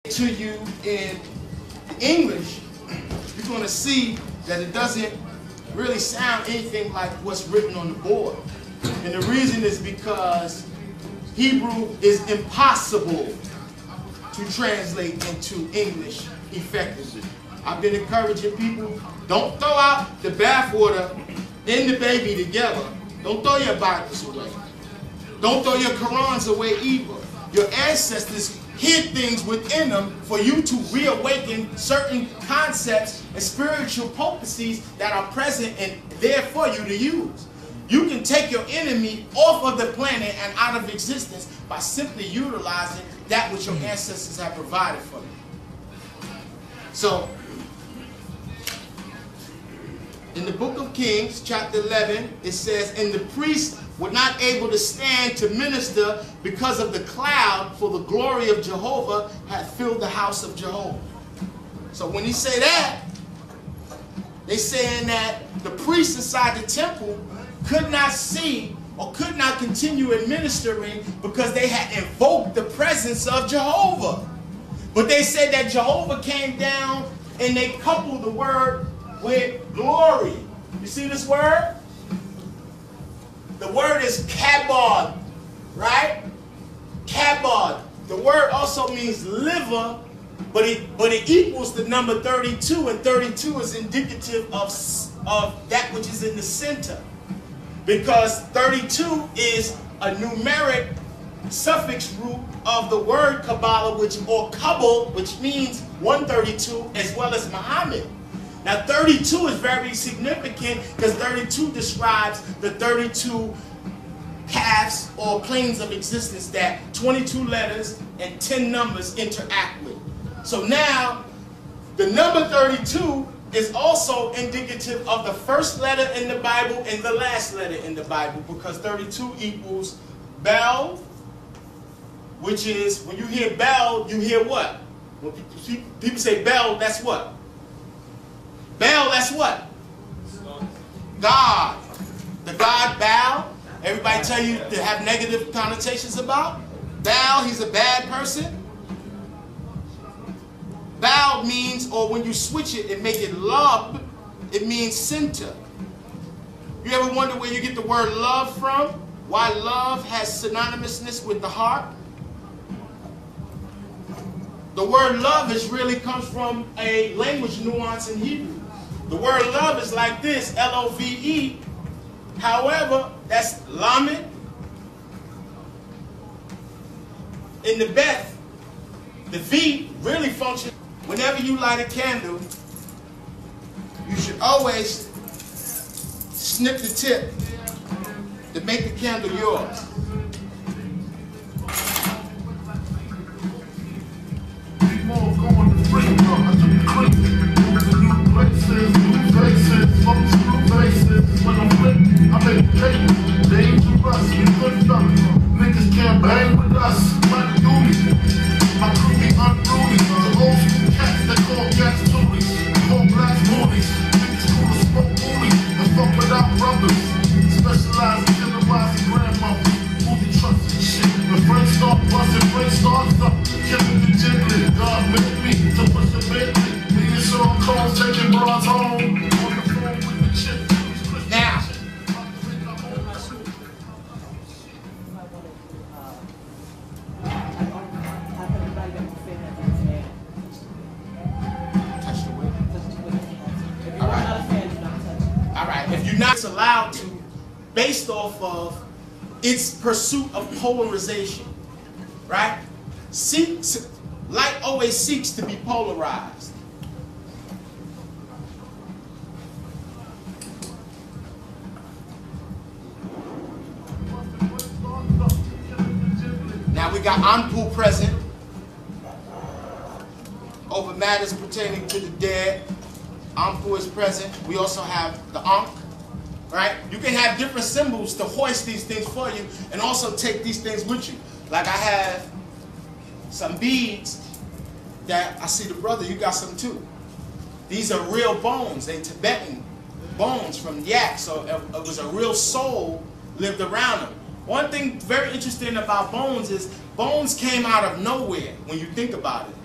To you in English, you're going to see that it doesn't really sound anything like what's written on the board. And the reason is because Hebrew is impossible to translate into English effectively. I've been encouraging people, don't throw out the bathwater and the baby together. Don't throw your Bibles away. Don't throw your Qurans away either. Your ancestors hid things within them for you to reawaken certain concepts and spiritual potencies that are present and there for you to use. You can take your enemy off of the planet and out of existence by simply utilizing that which your ancestors have provided for you. So, in the book of Kings, chapter 11, it says, and the priests were not able to stand to minister because of the cloud, for the glory of Jehovah had filled the house of Jehovah. So when he say that, they saying that the priests inside the temple could not see or could not continue administering because they had invoked the presence of Jehovah. But they said that Jehovah came down and they coupled the word with glory. You see this word? The word is kabbalist, right? Kabbalist. The word also means liver, but it equals the number 32, and 32 is indicative of that which is in the center. Because 32 is a numeric suffix root of the word Kabbalah, or Kabbal, which means 132, as well as Muhammad. Now 32 is very significant because 32 describes the 32 paths or planes of existence that 22 letters and 10 numbers interact with. So now the number 32 is also indicative of the first letter in the Bible and the last letter in the Bible, because 32 equals Bel, which is, when you hear Bel, you hear what? When people say Bel, that's what? Baal, that's what? God. The God Baal. Everybody tell you to have negative connotations about? Baal, he's a bad person. Baal means, or when you switch it and make it love, it means center. You ever wonder where you get the word love from? Why love has synonymousness with the heart? The word love really comes from a language nuance in Hebrew. The word love is like this, L-O-V-E. However, that's Lamed. In the Beth, the V really functions. Whenever you light a candle, you should always snip the tip to make the candle yours. Niggas can't bang with us, my duties. My crew be unruly. The old school cats that call gas toolies, call glass moonies. Niggas cool to smoke moonies and fuck without rubbers. Specialize in terrorizing grandmothers, movie trucks and shit. When friends start busting, friends starts up, killing the jiggling. God made me to push the Bentley. Me and Sean Combs taking bras home on the phone with the chick. Now, it's allowed to, based off of its pursuit of polarization, right? Light always seeks to be polarized. Now we got Anpu present over matters pertaining to the dead. Anpu is present. We also have the Ankh. Right? You can have different symbols to hoist these things for you and also take these things with you. Like I have some beads that I see the brother, you got some too. These are real bones. They're Tibetan bones from yak. So it was a real soul lived around them. One thing very interesting about bones is bones came out of nowhere when you think about it.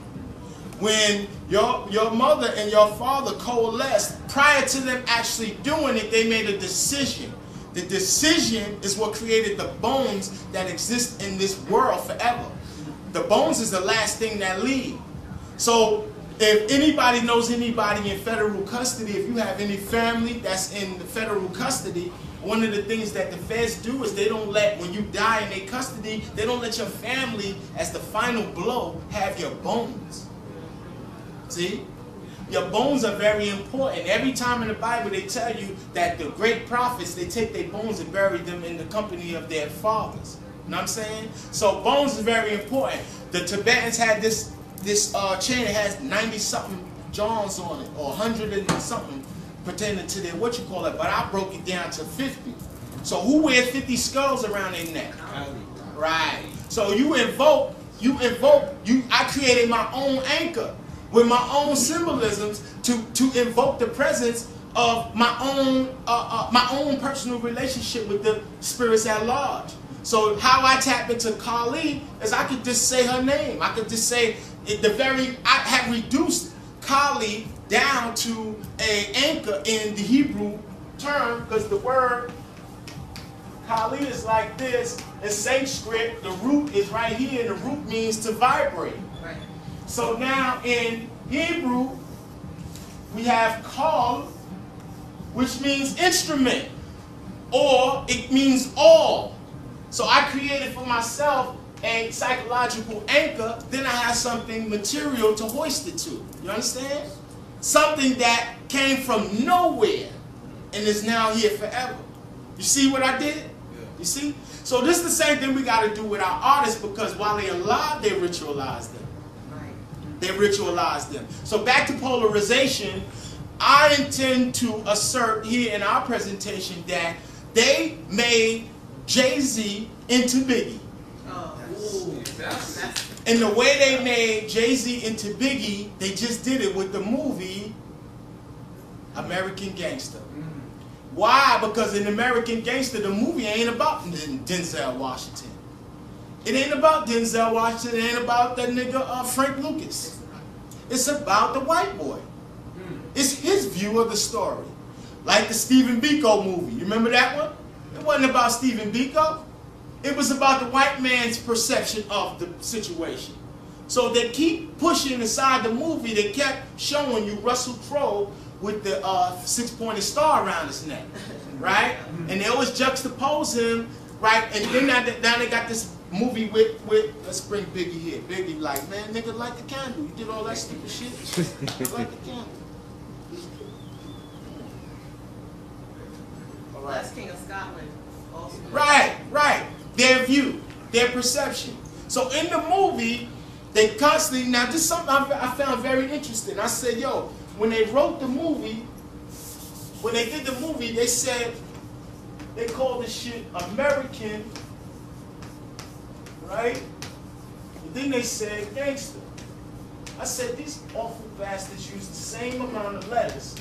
when your mother and your father coalesced, prior to them actually doing it, they made a decision. The decision is what created the bones that exist in this world forever. The bones is the last thing that leave. So if anybody knows anybody in federal custody, if you have any family that's in the federal custody, one of the things that the feds do is they don't let, when you die in their custody, they don't let your family, as the final blow, have your bones. See? Your bones are very important. Every time in the Bible they tell you that the great prophets, they take their bones and bury them in the company of their fathers. You know what I'm saying? So bones is very important. The Tibetans had this chain that has 90-something Johns on it, or 100 and something pertaining to their, what you call it, but I broke it down to 50. So who wears 50 skulls around their neck? Right. So I created my own anchor with my own symbolisms to invoke the presence of my own personal relationship with the spirits at large. So how I tap into Kali is I could just say her name. I could just say I have reduced Kali down to an anchor in the Hebrew term, because the word Kali is like this. In Sanskrit, the root is right here, and the root means to vibrate. Right. So now in Hebrew, we have Kal, which means instrument, or it means all. So I created for myself a psychological anchor, then I have something material to hoist it to. You understand? Something that came from nowhere and is now here forever. You see what I did? You see? So this is the same thing we got to do with our artists, because while they're alive, they ritualize them. They ritualize them. So back to polarization, I intend to assert here in our presentation that they made Jay-Z into Biggie. And the way they made Jay-Z into Biggie, they just did it with the movie American Gangster. Why? Because in American Gangster, the movie ain't about Denzel Washington. It ain't about Denzel Washington. It ain't about that nigga Frank Lucas. It's about the white boy. It's his view of the story. Like the Stephen Biko movie. You remember that one? It wasn't about Stephen Biko. It was about the white man's perception of the situation. So they keep pushing inside the movie. They kept showing you Russell Crowe with the 6-pointed star around his neck, right? And they always juxtapose him, right? And then now they got this movie with let's bring Biggie here. Biggie like, man, nigga, light the candle. You did all that stupid shit. Light the candle. All right. That's King of Scotland. Also. Right, right. Their view, their perception. So in the movie, they constantly, now this is something I found very interesting. I said, yo, when they wrote the movie, when they did the movie, they said, they called this shit American, right? And then they said gangster. I said, these awful bastards used the same amount of letters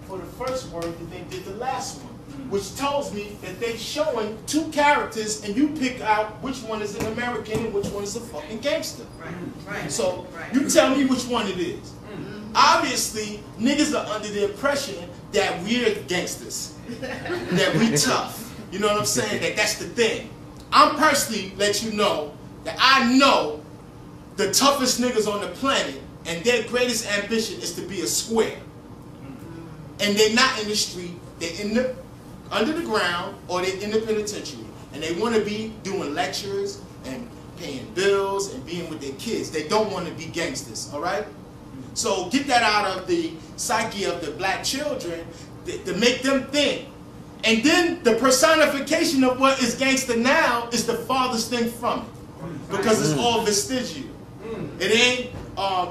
for the first word that they did the last one, which tells me that they're showing two characters and you pick out which one is an American and which one is a fucking gangster. Right, right. So you tell me which one it is. Obviously, niggas are under the impression that we're gangsters, that we tough. You know what I'm saying? That's the thing. I'm personally let you know that I know the toughest niggas on the planet, and their greatest ambition is to be a square. And they're not in the street, they're under the ground, or they're in the penitentiary. And they want to be doing lectures and paying bills and being with their kids. They don't want to be gangsters, all right? So get that out of the psyche of the black children to make them think. And then the personification of what is gangster now is the farthest thing from it. Because it's all vestigial. It ain't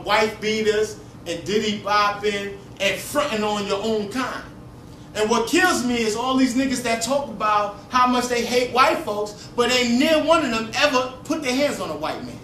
wife beaters and diddy bopping and fronting on your own kind. And what kills me is all these niggas that talk about how much they hate white folks, but ain't near one of them ever put their hands on a white man.